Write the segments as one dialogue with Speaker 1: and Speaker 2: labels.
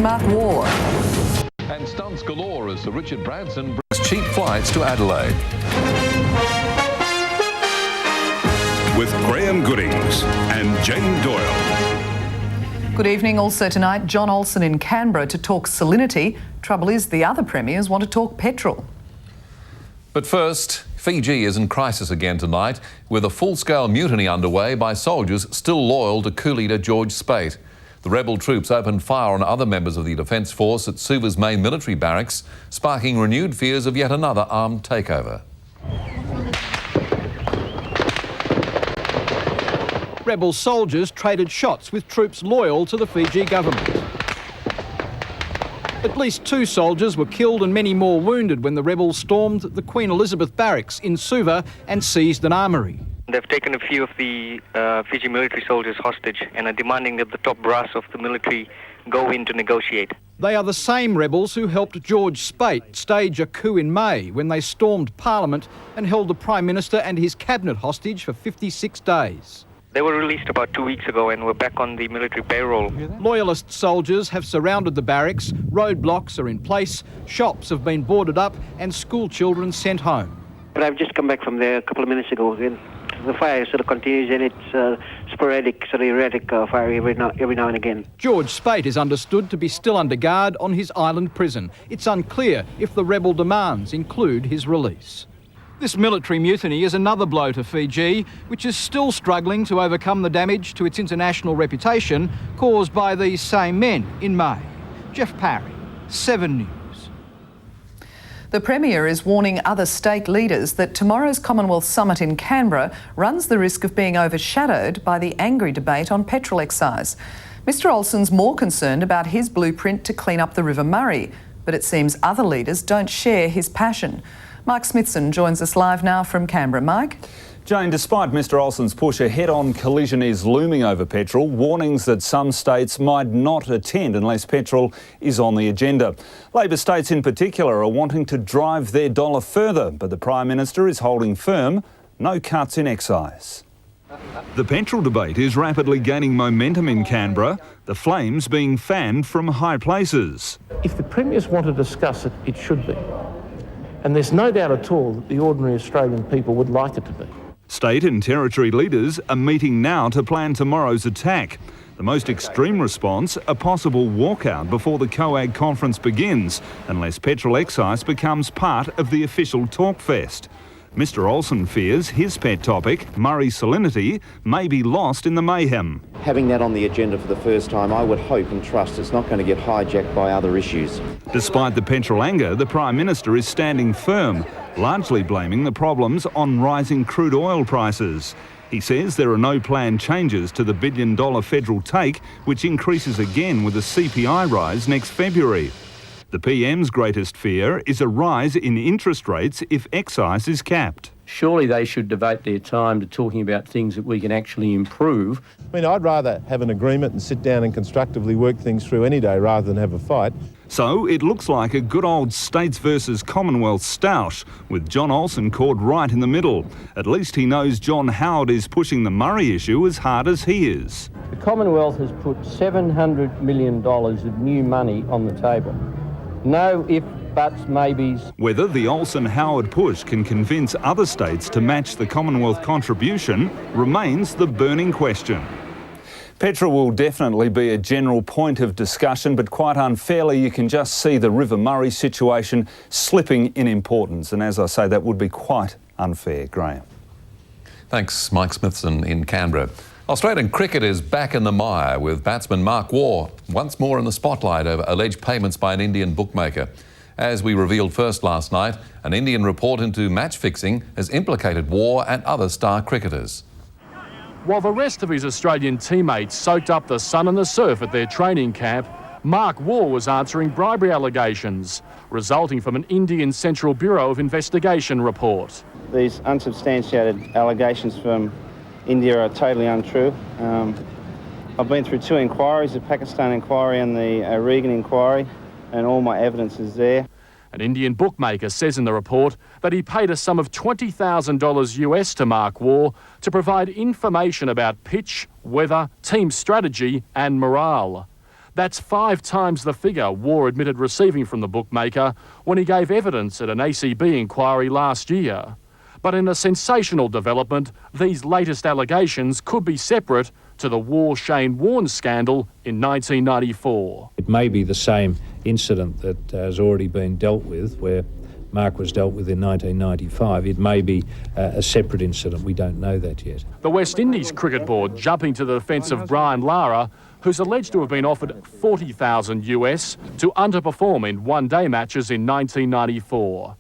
Speaker 1: Mark War.
Speaker 2: And stunts galore as Sir Richard Branson brings cheap flights to Adelaide.
Speaker 3: With Graeme Goodings and Jane Doyle.
Speaker 1: Good evening. Also tonight, John Olsen in Canberra to talk salinity. Trouble is, the other premiers want to talk petrol.
Speaker 2: But first, Fiji is in crisis again tonight, with a full-scale mutiny underway by soldiers still loyal to coup leader George Speight. The rebel troops opened fire on other members of the Defence Force at Suva's main military barracks, sparking renewed fears of yet another armed takeover.
Speaker 4: Rebel soldiers traded shots with troops loyal to the Fiji government. At least 2 soldiers were killed and many more wounded when the rebels stormed the Queen Elizabeth barracks in Suva and seized an armoury.
Speaker 5: They've taken a few of the Fiji military soldiers hostage and are demanding that the top brass of the military go in to negotiate.
Speaker 4: They are the same rebels who helped George Speight stage a coup in May when they stormed Parliament and held the Prime Minister and his cabinet hostage for 56 days.
Speaker 5: They were released about 2 weeks ago and were back on the military payroll.
Speaker 4: Loyalist soldiers have surrounded the barracks, roadblocks are in place, shops have been boarded up and school children sent home.
Speaker 6: But I've just come back from there a couple of minutes ago. The fire sort of continues and it's sporadic, sort of erratic fire every now and again.
Speaker 4: George Speight is understood to be still under guard on his island prison. It's unclear if the rebel demands include his release. This military mutiny is another blow to Fiji, which is still struggling to overcome the damage to its international reputation caused by these same men in May. Jeff Parry, 7 News.
Speaker 1: The Premier is warning other state leaders that tomorrow's Commonwealth Summit in Canberra runs the risk of being overshadowed by the angry debate on petrol excise. Mr Olsen's more concerned about his blueprint to clean up the River Murray, but it seems other leaders don't share his passion. Mike Smithson joins us live now from Canberra. Mike?
Speaker 7: Jane, despite Mr Olsen's push, a head-on collision is looming over petrol. Warnings that some states might not attend unless petrol is on the agenda. Labor states in particular are wanting to drive their dollar further, but the Prime Minister is holding firm, no cuts in excise.
Speaker 3: The petrol debate is rapidly gaining momentum in Canberra, the flames being fanned from high places.
Speaker 8: If the Premiers want to discuss it, it should be. And there's no doubt at all that the ordinary Australian people would like it to be.
Speaker 3: State and territory leaders are meeting now to plan tomorrow's attack. The most extreme response, a possible walkout before the COAG conference begins, unless petrol excise becomes part of the official talkfest. Mr Olsen fears his pet topic, Murray salinity, may be lost in the mayhem.
Speaker 9: Having that on the agenda for the first time, I would hope and trust it's not going to get hijacked by other issues.
Speaker 3: Despite the petrol anger, the Prime Minister is standing firm, largely blaming the problems on rising crude oil prices. He says there are no planned changes to the $1 billion federal take, which increases again with a CPI rise next February. The PM's greatest fear is a rise in interest rates if excise is capped.
Speaker 8: Surely they should devote their time to talking about things that we can actually improve.
Speaker 10: I mean, I'd rather have an agreement and sit down and constructively work things through any day rather than have a fight.
Speaker 3: So it looks like a good old States versus Commonwealth stoush, with John Olsen caught right in the middle. At least he knows John Howard is pushing the Murray issue as hard as he is.
Speaker 8: The Commonwealth has put $700 million of new money on the table. No if, buts, maybes.
Speaker 3: Whether the Olsen-Howard push can convince other states to match the Commonwealth contribution remains the burning question.
Speaker 7: Petrol will definitely be a general point of discussion, but quite unfairly you can just see the River Murray situation slipping in importance. And as I say, that would be quite unfair. Graeme.
Speaker 2: Thanks, Mike Smithson in Canberra. Australian cricket is back in the mire, with batsman Mark War once more in the spotlight over alleged payments by an Indian bookmaker. As we revealed first last night, an Indian report into match fixing has implicated War and other star cricketers.
Speaker 11: While the rest of his Australian teammates soaked up the sun and the surf at their training camp, Mark War was answering bribery allegations resulting from an Indian Central Bureau of Investigation report.
Speaker 12: These unsubstantiated allegations from India are totally untrue. I've been through 2 inquiries, the Pakistan inquiry and the Regan inquiry, and all my evidence is there.
Speaker 11: An Indian bookmaker says in the report that he paid a sum of $20,000 US to Mark War to provide information about pitch, weather, team strategy and morale. That's 5 times the figure War admitted receiving from the bookmaker when he gave evidence at an ACB inquiry last year. But in a sensational development, these latest allegations could be separate to the War-Shane Warne scandal in 1994.
Speaker 13: It may be the same incident that has already been dealt with, where Mark was dealt with in 1995. It may be a separate incident. We don't know that yet.
Speaker 11: The West Indies Cricket Board jumping to the defence of Brian Lara, who's alleged to have been offered $40,000 US to underperform in one-day matches in 1994.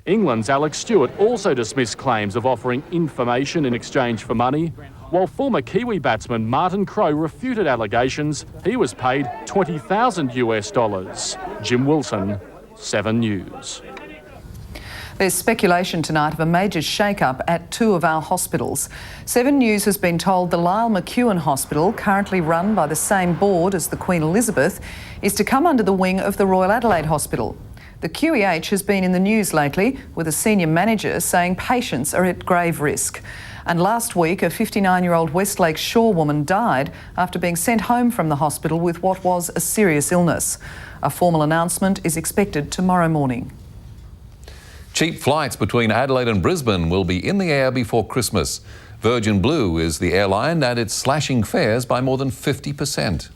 Speaker 11: England's Alex Stewart also dismissed claims of offering information in exchange for money, while former Kiwi batsman Martin Crowe refuted allegations he was paid $20,000 US. Jim Wilson, 7 News.
Speaker 1: There's speculation tonight of a major shake-up at 2 of our hospitals. 7 News has been told the Lyle McEwen Hospital, currently run by the same board as the Queen Elizabeth, is to come under the wing of the Royal Adelaide Hospital. The QEH has been in the news lately, with a senior manager saying patients are at grave risk. And last week, a 59-year-old Westlake Shore woman died after being sent home from the hospital with what was a serious illness. A formal announcement is expected tomorrow morning.
Speaker 2: Cheap flights between Adelaide and Brisbane will be in the air before Christmas. Virgin Blue is the airline and it's slashing fares by more than 50%.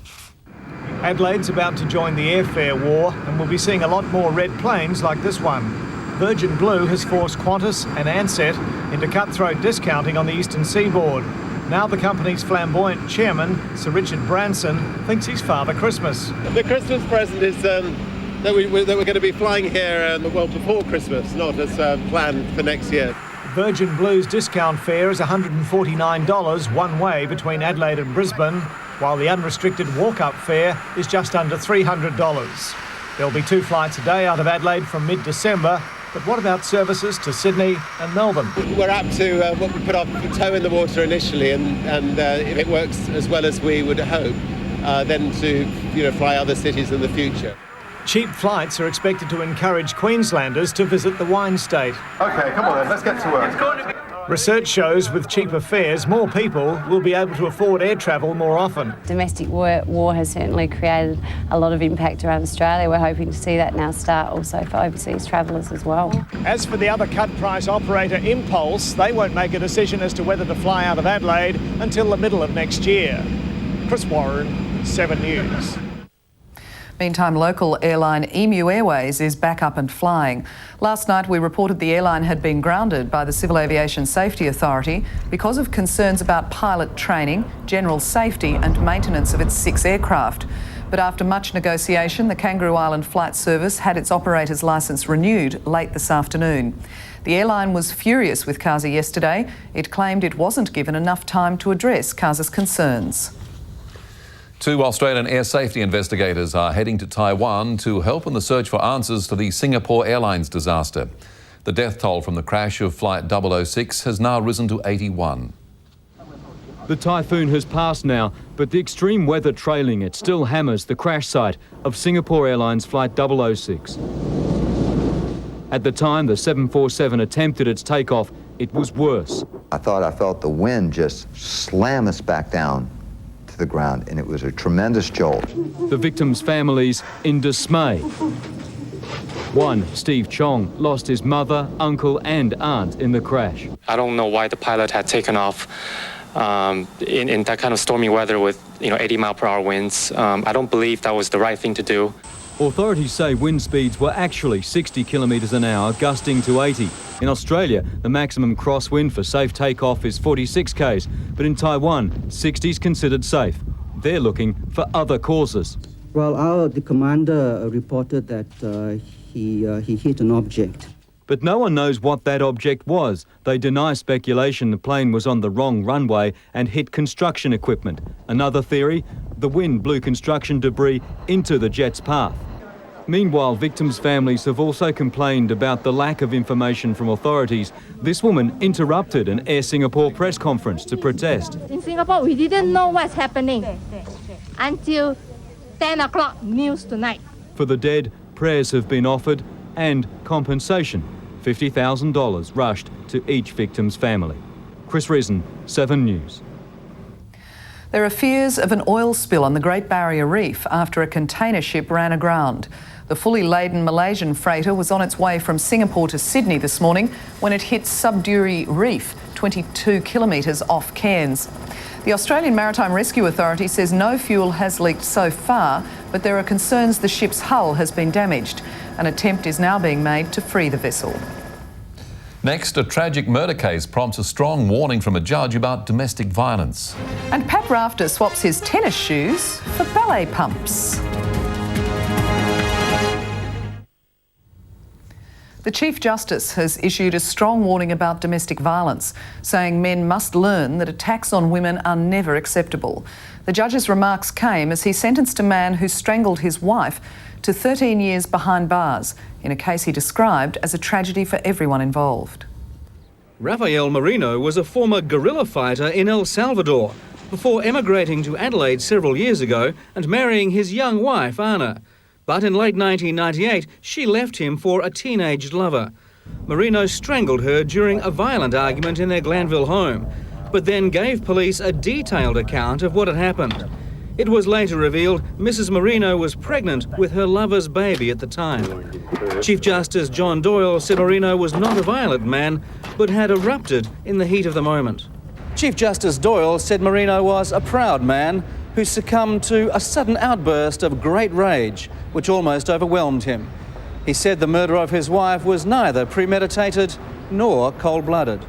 Speaker 14: Adelaide's about to join the airfare war and we'll be seeing a lot more red planes like this one. Virgin Blue has forced Qantas and Ansett into cutthroat discounting on the eastern seaboard. Now the company's flamboyant chairman, Sir Richard Branson, thinks he's Father Christmas.
Speaker 10: The Christmas present is that we're going to be flying here before Christmas, not as planned for next year.
Speaker 14: Virgin Blue's discount fare is $149 one way between Adelaide and Brisbane, while the unrestricted walk-up fare is just under $300. There'll be 2 flights a day out of Adelaide from mid-December, but what about services to Sydney and Melbourne?
Speaker 10: We're up to what we put our toe in the water initially, and if it works as well as we would hope, then to fly other cities in the future.
Speaker 14: Cheap flights are expected to encourage Queenslanders to visit the wine state.
Speaker 10: OK, come on then, let's get to work.
Speaker 14: Research shows with cheaper fares, more people will be able to afford air travel more often.
Speaker 15: Domestic war has certainly created a lot of impact around Australia. We're hoping to see that now start also for overseas travellers as well.
Speaker 14: As for the other cut-price operator, Impulse, they won't make a decision as to whether to fly out of Adelaide until the middle of next year. Chris Warren, 7 News.
Speaker 1: Meantime, local airline Emu Airways is back up and flying. Last night we reported the airline had been grounded by the Civil Aviation Safety Authority because of concerns about pilot training, general safety and maintenance of its 6 aircraft. But after much negotiation, the Kangaroo Island Flight Service had its operator's licence renewed late this afternoon. The airline was furious with CASA yesterday. It claimed it wasn't given enough time to address CASA's concerns.
Speaker 2: 2 Australian air safety investigators are heading to Taiwan to help in the search for answers to the Singapore Airlines disaster. The death toll from the crash of Flight 006 has now risen to 81.
Speaker 16: The typhoon has passed now, but the extreme weather trailing it still hammers the crash site of Singapore Airlines Flight 006. At the time the 747 attempted its takeoff, it was worse.
Speaker 17: I felt the wind just slam us back down to the ground, and it was a tremendous jolt.
Speaker 16: The victims' families in dismay. One, Steve Chong, lost his mother, uncle and aunt in the crash.
Speaker 18: I don't know why the pilot had taken off in that kind of stormy weather with 80-mile-per-hour winds. I don't believe that was the right thing to do.
Speaker 16: Authorities say wind speeds were actually 60 kilometres an hour, gusting to 80. In Australia, the maximum crosswind for safe takeoff is 46 k's, but in Taiwan, 60 is considered safe. They're looking for other causes.
Speaker 19: Well, the commander reported that he hit an object.
Speaker 16: But no one knows what that object was. They deny speculation the plane was on the wrong runway and hit construction equipment. Another theory, the wind blew construction debris into the jet's path. Meanwhile, victims' families have also complained about the lack of information from authorities. This woman interrupted an Air Singapore press conference to protest.
Speaker 20: In Singapore, we didn't know what's happening until 10 o'clock news tonight.
Speaker 16: For the dead, prayers have been offered and compensation. $50,000 rushed to each victim's family. Chris Reason, 7 News.
Speaker 1: There are fears of an oil spill on the Great Barrier Reef after a container ship ran aground. The fully laden Malaysian freighter was on its way from Singapore to Sydney this morning when it hit Sudbury Reef, 22 kilometres off Cairns. The Australian Maritime Rescue Authority says no fuel has leaked so far, but there are concerns the ship's hull has been damaged. An attempt is now being made to free the vessel.
Speaker 2: Next, a tragic murder case prompts a strong warning from a judge about domestic violence.
Speaker 1: And Pat Rafter swaps his tennis shoes for ballet pumps. The Chief Justice has issued a strong warning about domestic violence, saying men must learn that attacks on women are never acceptable. The judge's remarks came as he sentenced a man who strangled his wife to 13 years behind bars in a case he described as a tragedy for everyone involved.
Speaker 21: Rafael Marino was a former guerrilla fighter in El Salvador before emigrating to Adelaide several years ago and marrying his young wife, Anna. But in late 1998, she left him for a teenage lover. Marino strangled her during a violent argument in their Glanville home, but then gave police a detailed account of what had happened. It was later revealed Mrs. Marino was pregnant with her lover's baby at the time. Chief Justice John Doyle said Marino was not a violent man, but had erupted in the heat of the moment. Chief Justice Doyle said Marino was a proud man who succumbed to a sudden outburst of great rage, which almost overwhelmed him. He said the murder of his wife was neither premeditated nor cold-blooded.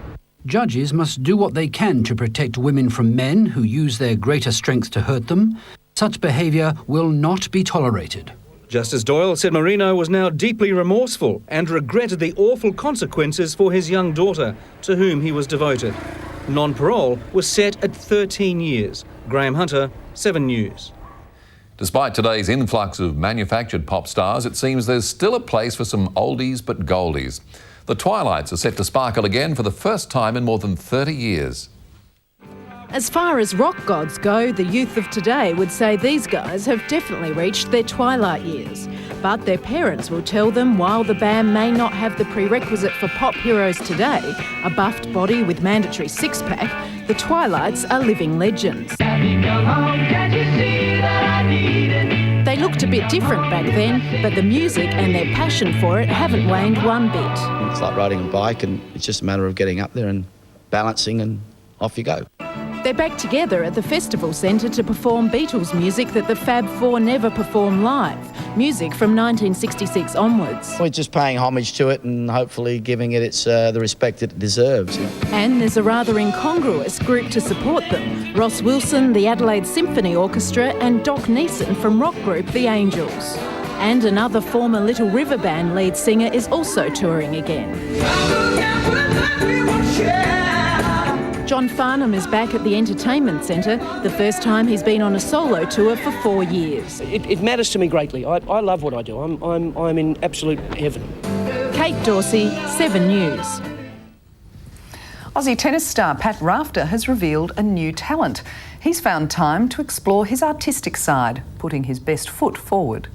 Speaker 22: Judges must do what they can to protect women from men who use their greater strength to hurt them. Such behaviour will not be tolerated.
Speaker 21: Justice Doyle said Marino was now deeply remorseful and regretted the awful consequences for his young daughter, to whom he was devoted. Non-parole was set at 13 years. Graeme Hunter, 7 News.
Speaker 2: Despite today's influx of manufactured pop stars, it seems there's still a place for some oldies but goldies. The Twilights are set to sparkle again for the first time in more than 30 years.
Speaker 23: As far as rock gods go, the youth of today would say these guys have definitely reached their twilight years. But their parents will tell them while the band may not have the prerequisite for pop heroes today, a buffed body with mandatory six-pack, the Twilights are living legends. They looked a bit different back then, but the music and their passion for it haven't waned one bit.
Speaker 24: It's like riding a bike, and it's just a matter of getting up there and balancing, and off you go.
Speaker 23: They're back together at the Festival Centre to perform Beatles music that the Fab Four never performed live, music from 1966 onwards.
Speaker 24: We're just paying homage to it and hopefully giving it the respect it deserves.
Speaker 23: And there's a rather incongruous group to support them. Ross Wilson, the Adelaide Symphony Orchestra, and Doc Neeson from rock group The Angels. And another former Little River Band lead singer is also touring again. John Farnham is back at the Entertainment Centre, the first time he's been on a solo tour for 4 years.
Speaker 25: It matters to me greatly. I love what I do. I'm in absolute heaven.
Speaker 23: Kate Dorsey, 7 News.
Speaker 1: Aussie tennis star Pat Rafter has revealed a new talent. He's found time to explore his artistic side, putting his best foot forward.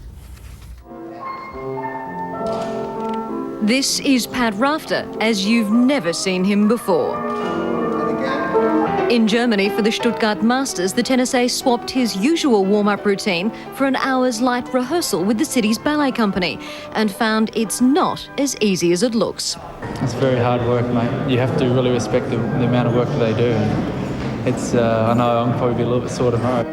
Speaker 26: This is Pat Rafter, as you've never seen him before. In Germany for the Stuttgart Masters, the tennis ace swapped his usual warm-up routine for an hour's light rehearsal with the city's ballet company and found it's not as easy as it looks.
Speaker 27: It's very hard work, mate. You have to really respect the amount of work that they do. And it's, I know I'm probably a little bit sore tomorrow.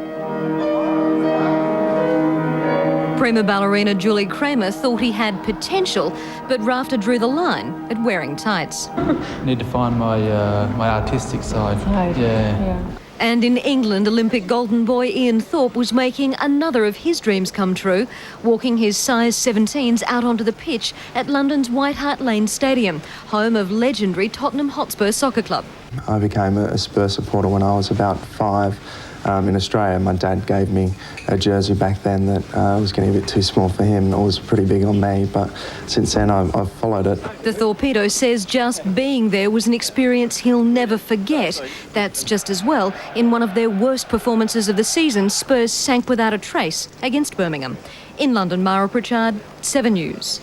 Speaker 26: Prima ballerina Julie Kramer thought he had potential, but Rafter drew the line at wearing tights.
Speaker 27: I need to find my artistic side. Yeah.
Speaker 26: And in England, Olympic golden boy Ian Thorpe was making another of his dreams come true, walking his size 17s out onto the pitch at London's White Hart Lane Stadium, home of legendary Tottenham Hotspur Soccer Club.
Speaker 28: I became a Spurs supporter when I was about 5. In Australia, my dad gave me a jersey back then that was getting a bit too small for him. It was pretty big on me, but since then I've followed it.
Speaker 26: The Torpedo says just being there was an experience he'll never forget. That's just as well. In one of their worst performances of the season, Spurs sank without a trace against Birmingham. In London, Mara Pritchard, 7 News.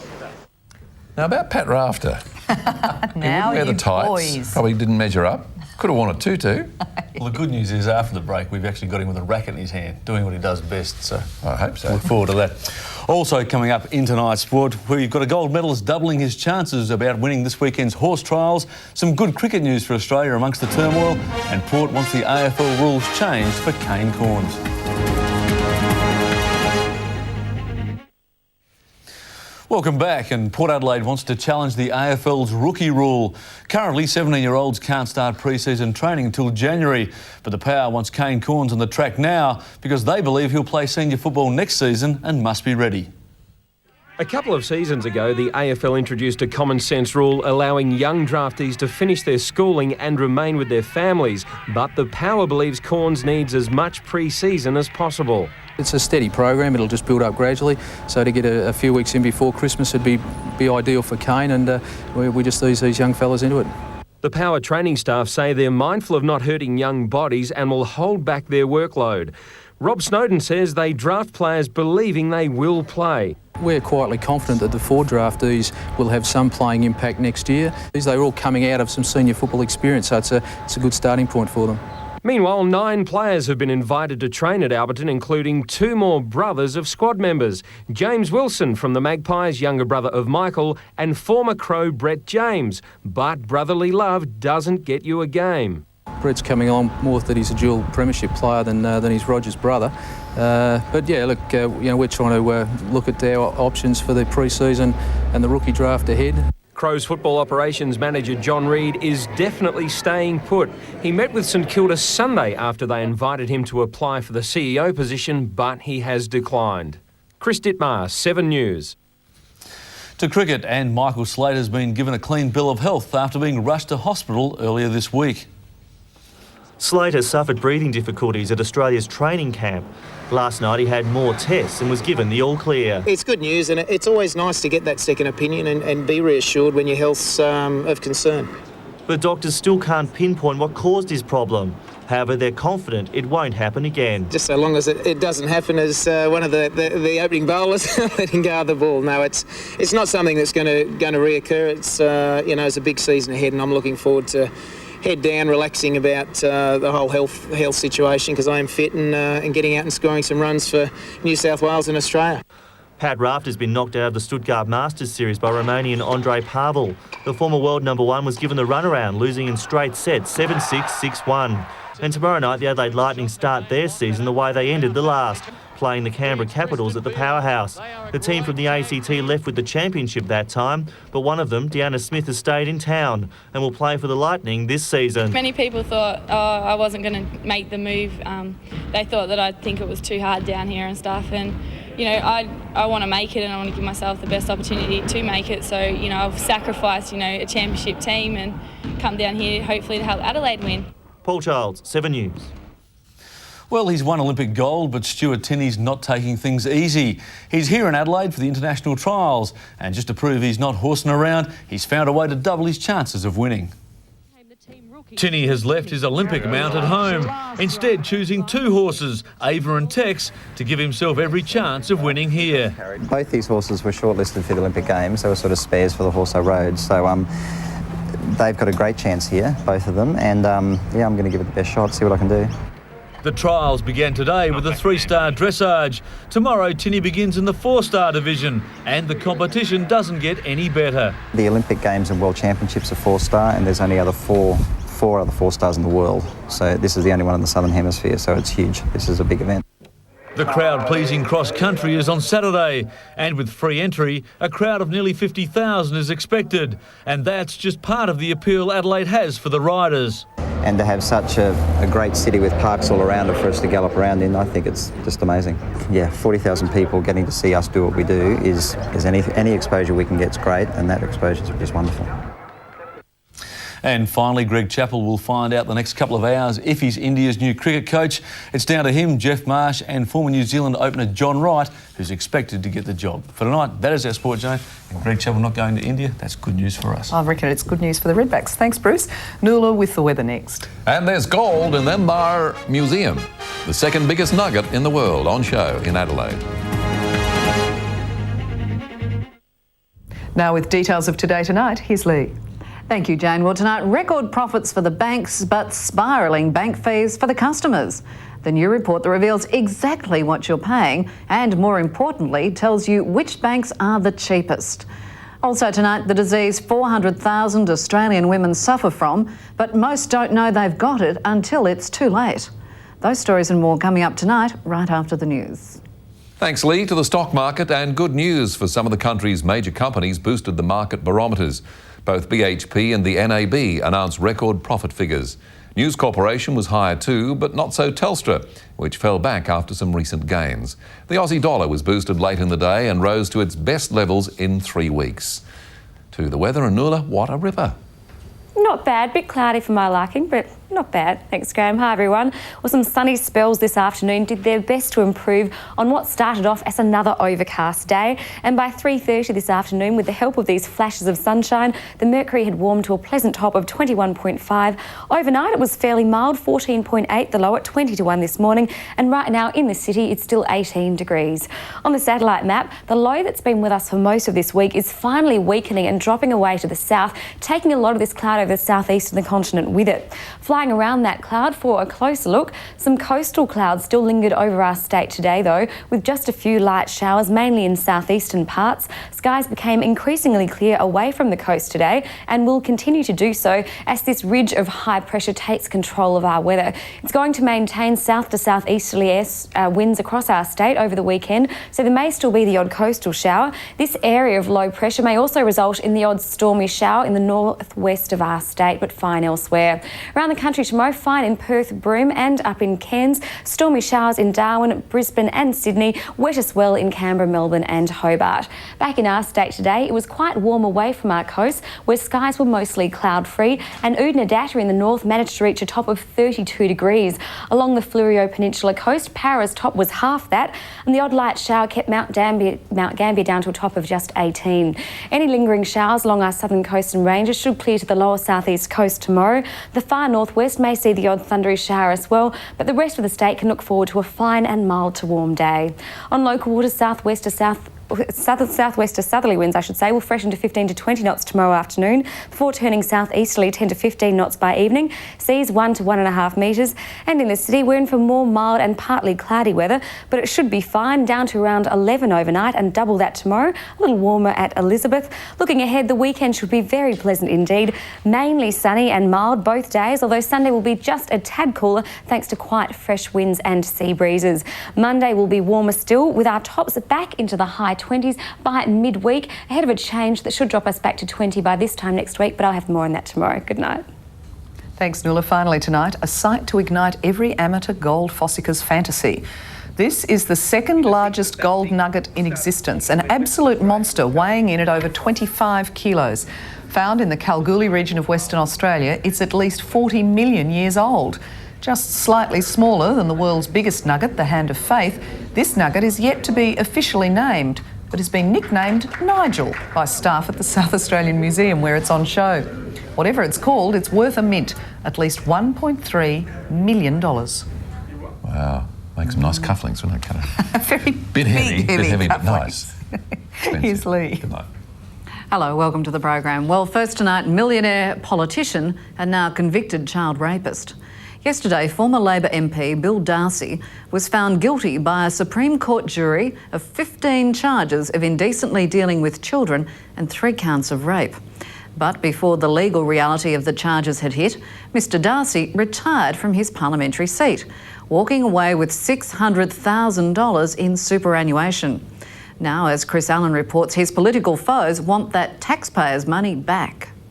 Speaker 2: Now about Pat Rafter.
Speaker 1: Now
Speaker 2: he wouldn't wear the tights.
Speaker 1: Boys.
Speaker 2: Probably didn't measure up. Could have won a 2-2.
Speaker 3: Well, the good news is after the break, we've actually got him with a racket in his hand, doing what he does best. So
Speaker 2: I hope so.
Speaker 3: Look forward to that. Also coming up in tonight's sport, we've got a gold medalist doubling his chances about winning this weekend's horse trials. Some good cricket news for Australia amongst the turmoil, and Port wants the AFL rules changed for cane corns. Welcome back, and Port Adelaide wants to challenge the AFL's rookie rule. Currently, 17-year-olds can't start pre-season training until January, but the Power wants Kane Cornes on the track now because they believe he'll play senior football next season and must be ready.
Speaker 4: A couple of seasons ago, the AFL introduced a common sense rule allowing young draftees to finish their schooling and remain with their families, but the Power believes Cornes needs as much pre-season as possible.
Speaker 5: It's a steady program, it'll just build up gradually, so to get a few weeks in before Christmas would be ideal for Kane, and we just ease these young fellas into it.
Speaker 4: The Power training staff say they're mindful of not hurting young bodies and will hold back their workload. Rob Snowden says they draft players believing they will play.
Speaker 5: We're quietly confident that the 4 draftees will have some playing impact next year. They're all coming out of some senior football experience, so it's a good starting point for them.
Speaker 4: Meanwhile, 9 players have been invited to train at Alberton, including 2 more brothers of squad members. James Wilson from the Magpies, younger brother of Michael, and former Crow Brett James. But brotherly love doesn't get you a game.
Speaker 5: Brett's coming along more that he's a dual premiership player than he's Roger's brother. But yeah, look, we're trying to look at our options for the pre-season and the rookie draft ahead.
Speaker 4: Crows football operations manager John Reid is definitely staying put. He met with St Kilda Sunday after they invited him to apply for the CEO position, but he has declined. Chris Dittmar, 7 News.
Speaker 3: To cricket, and Michael Slater's been given a clean bill of health after being rushed to hospital earlier this week.
Speaker 6: Slater suffered breathing difficulties at Australia's training camp. Last night he had more tests and was given the all-clear.
Speaker 7: It's good news, and it's always nice to get that second opinion and be reassured when your health's of concern.
Speaker 6: But doctors still can't pinpoint what caused his problem. However, they're confident it won't happen again.
Speaker 7: Just so long as it doesn't happen as one of the opening bowlers letting go of the ball. No, it's not something that's going to reoccur. It's it's a big season ahead, and I'm looking forward to head down, relaxing about the whole health situation, because I am fit and getting out and scoring some runs for New South Wales and Australia.
Speaker 6: Pat Raft has been knocked out of the Stuttgart Masters series by Romanian Andrei Pavel. The former world #1 was given the runaround, losing in straight sets 7-6, 6-1. And tomorrow night the Adelaide Lightning start their season the way they ended the last, playing the Canberra Capitals at the Powerhouse. The team from the ACT left with the championship that time, but one of them, Deanna Smith, has stayed in town and will play for the Lightning this season.
Speaker 8: Many people thought I wasn't going to make the move. They thought that I'd think it was too hard down here and stuff, and I want to make it, and I want to give myself the best opportunity to make it. So I've sacrificed a championship team and come down here hopefully to help Adelaide win.
Speaker 6: Paul Childs, 7 News.
Speaker 3: Well, he's won Olympic gold, but Stuart Tinney's not taking things easy. He's here in Adelaide for the international trials, and just to prove he's not horsing around, he's found a way to double his chances of winning. Tinney has left his Olympic mount at home, instead choosing 2 horses, Ava and Tex, to give himself every chance of winning here.
Speaker 9: Both these horses were shortlisted for the Olympic Games. They were sort of spares for the horse I rode, so they've got a great chance here, both of them, and I'm going to give it the best shot, see what I can do.
Speaker 3: The trials began today with a 3-star dressage. Tomorrow, Tinney begins in the 4-star division, and the competition doesn't get any better.
Speaker 9: The Olympic Games and World Championships are 4-star, and there's only four other 4-stars in the world. So this is the only one in the Southern Hemisphere, so it's huge. This is a big event.
Speaker 3: The crowd-pleasing cross-country is on Saturday, and with free entry, a crowd of nearly 50,000 is expected, and that's just part of the appeal Adelaide has for the riders.
Speaker 9: And to have such a great city with parks all around it for us to gallop around in, I think it's just amazing. Yeah, 40,000 people getting to see us do what we do is any exposure we can get is great, and that exposure is just wonderful.
Speaker 3: And finally, Greg Chappell will find out the next couple of hours if he's India's new cricket coach. It's down to him, Jeff Marsh, and former New Zealand opener John Wright, who's expected to get the job. For tonight, that is our Sport Zone. And Greg Chappell not going to India, that's good news for us.
Speaker 1: I reckon it's good news for the Redbacks. Thanks, Bruce. Nuala with the weather next.
Speaker 2: And there's gold in the Bar Museum, the second biggest nugget in the world, on show in Adelaide.
Speaker 1: Now with details of Today Tonight, here's Leigh.
Speaker 10: Thank you, Jane. Well, tonight, record profits for the banks, but spiralling bank fees for the customers. The new report that reveals exactly what you're paying and, more importantly, tells you which banks are the cheapest. Also tonight, the disease 400,000 Australian women suffer from, but most don't know they've got it until it's too late. Those stories and more coming up tonight, right after the news.
Speaker 2: Thanks, Leigh. To the stock market, and good news for some of the country's major companies boosted the market barometers. Both BHP and the NAB announced record profit figures. News Corporation was higher too, but not so Telstra, which fell back after some recent gains. The Aussie dollar was boosted late in the day and rose to its best levels in 3 weeks. To the weather, and Nuala, what a ripper.
Speaker 11: Not bad, bit cloudy for my liking, but not bad. Thanks, Graeme. Hi, everyone. Well, some sunny spells this afternoon did their best to improve on what started off as another overcast day. And by 3:30 this afternoon, with the help of these flashes of sunshine, the mercury had warmed to a pleasant top of 21.5. Overnight, it was fairly mild, 14.8, the low at 20 to 1 this morning. And right now in the city, it's still 18 degrees. On the satellite map, the low that's been with us for most of this week is finally weakening and dropping away to the south, taking a lot of this cloud over the southeast of the continent with it. Flying around that cloud for a closer look, some coastal clouds still lingered over our state today though, with just a few light showers, mainly in southeastern parts. Skies became increasingly clear away from the coast today and will continue to do so as this ridge of high pressure takes control of our weather. It's going to maintain south to southeasterly winds across our state over the weekend, so there may still be the odd coastal shower. This area of low pressure may also result in the odd stormy shower in the northwest of our state, but fine elsewhere. Around the country tomorrow, fine in Perth, Broome and up in Cairns. Stormy showers in Darwin, Brisbane and Sydney. Wet as well in Canberra, Melbourne and Hobart. Back in our state today, it was quite warm away from our coast, where skies were mostly cloud-free, and Oodnadatta in the north managed to reach a top of 32 degrees. Along the Fleurieu Peninsula coast, Para's top was half that, and the odd light shower kept Mount Gambier down to a top of just 18. Any lingering showers along our southern coast and ranges should clear to the lower southeast coast tomorrow. The far northwest may see the odd thundery shower as well, but the rest of the state can look forward to a fine and mild to warm day. On local waters, southwest to southerly winds, will freshen to 15 to 20 knots tomorrow afternoon before turning southeasterly 10 to 15 knots by evening. Seas 1 to 1.5 metres. And in the city, we're in for more mild and partly cloudy weather, but it should be fine, down to around 11 overnight and double that tomorrow. A little warmer at Elizabeth. Looking ahead, the weekend should be very pleasant indeed. Mainly sunny and mild both days, although Sunday will be just a tad cooler thanks to quite fresh winds and sea breezes. Monday will be warmer still, with our tops back into the high 20s by midweek, ahead of a change that should drop us back to 20 by this time next week, but I'll have more on that tomorrow. Good night.
Speaker 1: Thanks, Nuala. Finally tonight, a site to ignite every amateur gold fossickers' fantasy. This is the second largest gold nugget in existence, an absolute monster weighing in at over 25 kilos. Found in the Kalgoorlie region of Western Australia, it's at least 40 million years old. Just slightly smaller than the world's biggest nugget, the Hand of Faith, this nugget is yet to be officially named, but has been nicknamed Nigel by staff at the South Australian Museum where it's on show. Whatever it's called, it's worth a mint, at least $1.3 million.
Speaker 2: Wow, make some nice cufflinks, wouldn't it, Karen?
Speaker 1: Very
Speaker 2: bit heavy, but nice.
Speaker 1: Here's Leigh.
Speaker 2: Good night.
Speaker 10: Hello, welcome to the program. Well, first tonight, millionaire politician and now convicted child rapist. Yesterday, former Labor MP Bill Darcy was found guilty by a Supreme Court jury of 15 charges of indecently dealing with children and 3 counts of rape. But before the legal reality of the charges had hit, Mr Darcy retired from his parliamentary seat, walking away with $600,000 in superannuation. Now, as Chris Allen reports, his political foes want that taxpayers' money back.